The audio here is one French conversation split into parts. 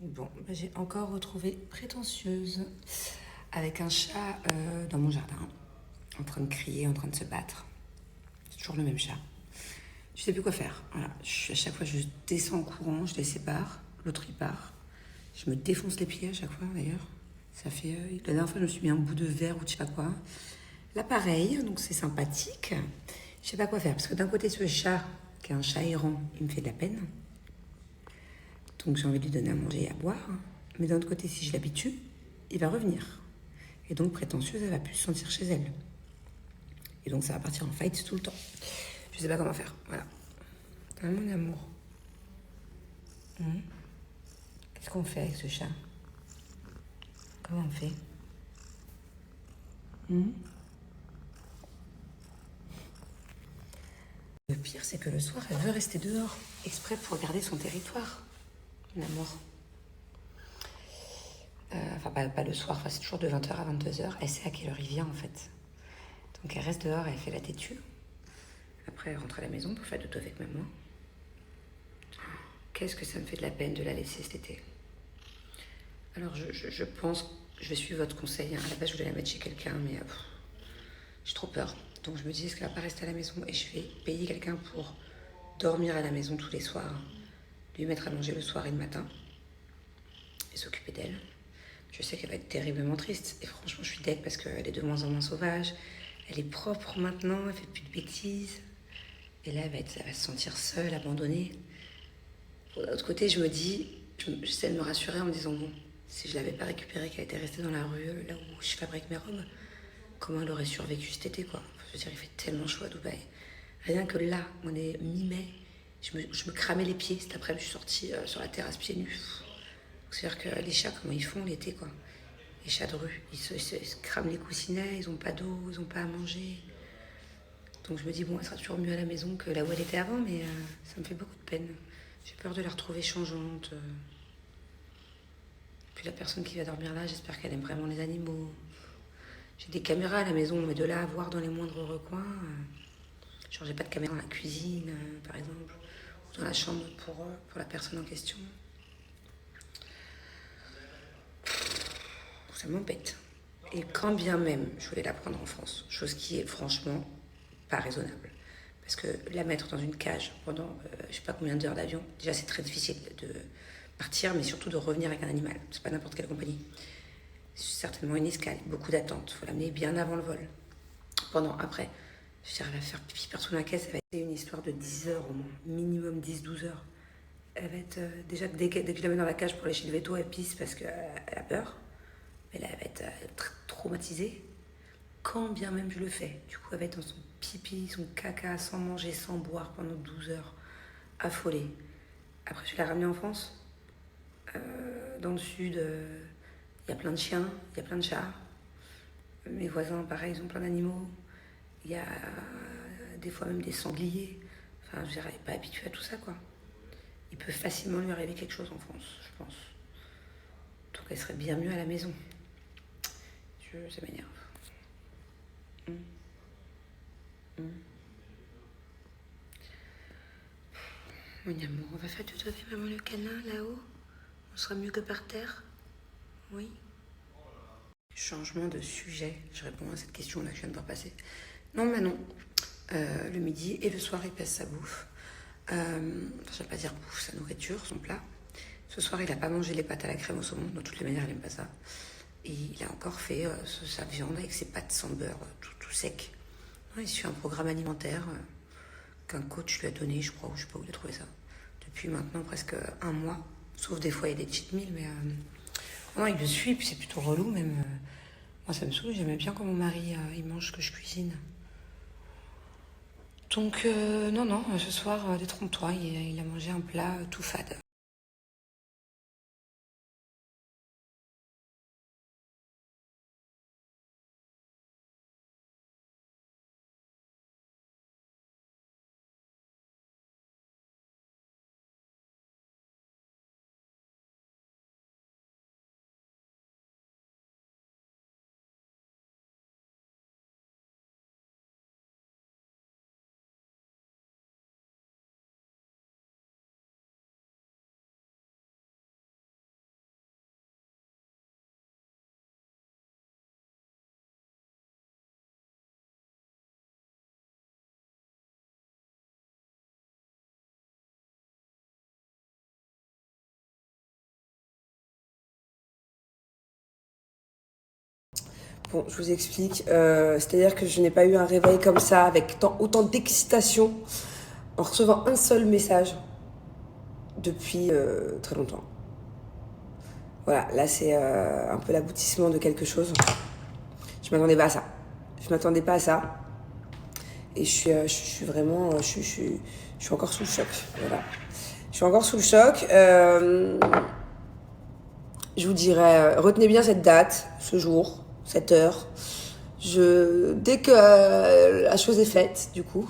Bon, bah, j'ai encore retrouvé prétentieuse avec un chat dans mon jardin, en train de crier, en train de se battre. C'est toujours le même chat. Je sais plus quoi faire. Voilà. À chaque fois, je descends en courant, je les sépare, l'autre il part. Je me défonce les pieds à chaque fois d'ailleurs. Ça fait. La dernière fois, je me suis mis un bout de verre ou je sais pas quoi. Là, pareil, donc c'est sympathique. Je sais pas quoi faire parce que d'un côté, ce chat, qui est un chat errant, il me fait de la peine. Donc j'ai envie de lui donner à manger et à boire. Mais d'un autre côté, si je l'habitue, il va revenir. Et donc prétentieuse, elle va plus se sentir chez elle. Et donc ça va partir en fight tout le temps. Je sais pas comment faire. Voilà. Ah, mon amour. Qu'est-ce qu'on fait avec ce chat? Comment on fait? Le pire, c'est que le soir, elle veut rester dehors, exprès pour garder son territoire. Mon amour. Enfin, pas le soir, enfin, c'est toujours de 20h à 22h. Elle sait à quelle heure il vient, en fait. Donc elle reste dehors, elle fait la têtue. Après, elle rentre à la maison pour faire dodo avec maman. Qu'est-ce que ça me fait de la peine de la laisser cet été. Alors, je pense, je vais suivre votre conseil. Hein. À la base, je voulais la mettre chez quelqu'un, mais j'ai trop peur. Donc, je me dis, est-ce qu'elle va pas rester à la maison? Et je vais payer quelqu'un pour dormir à la maison tous les soirs, lui mettre à manger le soir et le matin, et s'occuper d'elle. Je sais qu'elle va être terriblement triste. Et franchement, je suis deg parce qu'elle est de moins en moins sauvage. Elle est propre maintenant, elle fait plus de bêtises. Et là, elle va se sentir seule, abandonnée. De l'autre côté, je me dis, j'essaie de me rassurer en me disant, bon, si je l'avais pas récupérée, qu'elle était restée dans la rue, là où je fabrique mes robes, comment elle aurait survécu cet été, quoi. Je veux dire, il fait tellement chaud à Dubaï. Rien que là, on est mi-mai, je me cramais les pieds. Cet après-midi, je suis sortie sur la terrasse pieds nus. C'est-à-dire que les chats, comment ils font l'été, quoi. Les chats de rue, ils se crament les coussinets, ils ont pas d'eau, ils ont pas à manger. Donc je me dis, bon, elle sera toujours mieux à la maison que là où elle était avant, mais ça me fait beaucoup de peine. J'ai peur de la retrouver changeante. Puis la personne qui va dormir là, j'espère qu'elle aime vraiment les animaux. J'ai des caméras à la maison, mais de là à voir dans les moindres recoins. Genre, j'ai pas de caméra dans la cuisine, par exemple, ou dans la chambre pour la personne en question. Ça m'embête. Et quand bien même je voulais la prendre en France, chose qui est franchement pas raisonnable. Parce que la mettre dans une cage pendant je sais pas combien d'heures d'avion, déjà c'est très difficile de partir, mais surtout de revenir avec un animal. C'est pas n'importe quelle compagnie. C'est certainement une escale, beaucoup d'attentes. Il faut l'amener bien avant le vol. Pendant, après, je veux dire, elle va faire pipi partout dans la caisse. Ça va être une histoire de 10 heures au moins, minimum 10-12 heures. Elle va être, déjà, dès que je la mets dans la cage pour aller chez le veto, elle pisse parce qu'elle a peur. Mais là, elle va être traumatisée. Quand bien même je le fais. Du coup, elle va être dans son pipi, son caca, sans manger, sans boire pendant 12 heures. Affolée. Après, je vais la ramener en France. Dans le sud, il y a plein de chiens, il y a plein de chats. Mes voisins, pareil, ils ont plein d'animaux. Il y a des fois même des sangliers. Enfin, je dirais, elle n'est pas habituée à tout ça, quoi. Il peut facilement lui arriver quelque chose en France, je pense. Donc elle serait bien mieux à la maison. Ça m'énerve. Mon amour, on va faire tout à fait maman le câlin là-haut. On sera mieux que par terre. Oui. Changement de sujet. Je réponds à cette question là que je viens de voir passer. Non, Manon. Le midi et le soir, il pèse sa bouffe. Je ne vais pas dire bouffe, sa nourriture, son plat. Ce soir, il n'a pas mangé les pâtes à la crème au saumon. De toutes les manières, il n'aime pas ça. Et il a encore fait sa viande avec ses pâtes sans beurre, tout sec. Il suit un programme alimentaire qu'un coach lui a donné, je crois, ou je sais pas où il a trouvé ça. Depuis maintenant presque un mois. Sauf des fois, il y a des cheat meals, mais non, il le suit, puis c'est plutôt relou même. Moi, ça me saoule, j'aimais bien quand mon mari, il mange ce que je cuisine. Donc, non, non, ce soir, détrompe-toi, il a mangé un plat tout fade. Bon, je vous explique. C'est-à-dire que je n'ai pas eu un réveil comme ça, avec autant d'excitation, en recevant un seul message depuis très longtemps. Voilà, là c'est un peu l'aboutissement de quelque chose. Je m'attendais pas à ça. Je m'attendais pas à ça. Et je suis vraiment... Je suis encore sous le choc. Voilà. Je suis encore sous le choc. Je vous dirais, retenez bien cette date, ce jour, cette heure. Dès que la chose est faite, du coup,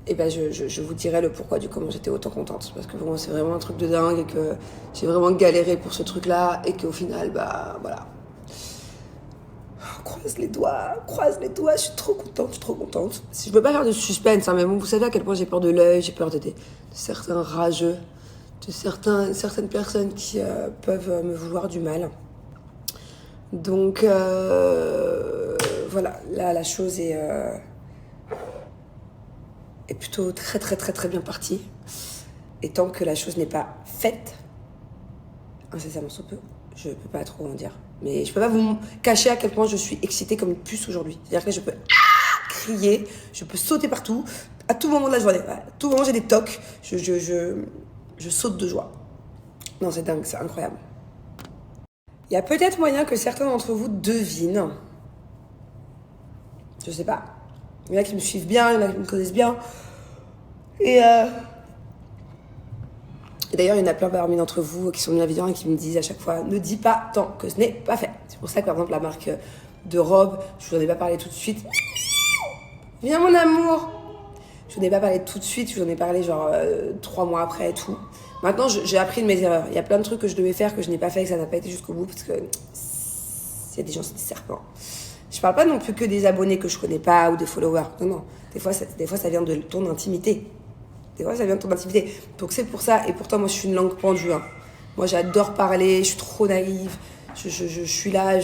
et ben je vous dirai le pourquoi du comment j'étais autant contente. Parce que pour moi, c'est vraiment un truc de dingue et que j'ai vraiment galéré pour ce truc-là et qu'au final, bah voilà. Croise les doigts, je suis trop contente. Si je peux pas faire de suspense, hein, mais bon, vous savez à quel point j'ai peur de l'œil, j'ai peur de certains rageux, de certaines personnes qui peuvent me vouloir du mal. Donc voilà, là la chose est plutôt très bien partie. Et tant que la chose n'est pas faite, incessamment sous peu, je peux pas trop en dire. Mais je peux pas vous cacher à quel point je suis excitée comme une puce aujourd'hui. C'est-à-dire que je peux crier, je peux sauter partout, à tout moment de la journée. À tout moment j'ai des tocs, je saute de joie. Non, c'est dingue, c'est incroyable. Il y a peut-être moyen que certains d'entre vous devinent. Je sais pas. Il y en a qui me suivent bien, il y en a qui me connaissent bien. Et d'ailleurs, il y en a plein parmi d'entre vous qui sont bienveillants et qui me disent à chaque fois, ne dis pas tant que ce n'est pas fait. C'est pour ça que par exemple la marque de robe, je vous en ai pas parlé tout de suite. Viens mon amour. Je vous en ai pas parlé tout de suite, je vous en ai parlé genre 3 mois après et tout. Maintenant, j'ai appris de mes erreurs. Il y a plein de trucs que je devais faire que je n'ai pas fait et que ça n'a pas été jusqu'au bout parce que il y a des gens, c'est des serpents. Je parle pas non plus que des abonnés que je connais pas ou des followers. Non. Des fois, ça vient de ton intimité. Donc c'est pour ça. Et pourtant, moi, je suis une langue pendue. Hein. Moi, j'adore parler. Je suis trop naïve. Je suis là.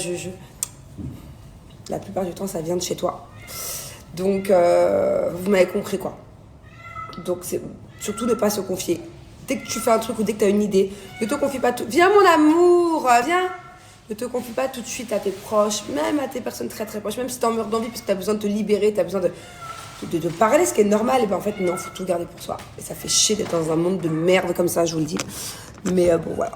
La plupart du temps, ça vient de chez toi. Donc, vous m'avez compris, quoi. Donc, c'est surtout ne pas se confier. Dès que tu fais un truc ou dès que tu as une idée, ne te confie pas tout. Viens, mon amour, viens. Ne te confie pas tout de suite à tes proches, même à tes personnes très proches, même si tu en meurs d'envie parce que tu as besoin de te libérer, tu as besoin de parler, ce qui est normal. Et ben en fait, non, faut tout garder pour soi. Et ça fait chier d'être dans un monde de merde comme ça, je vous le dis. Mais bon, voilà.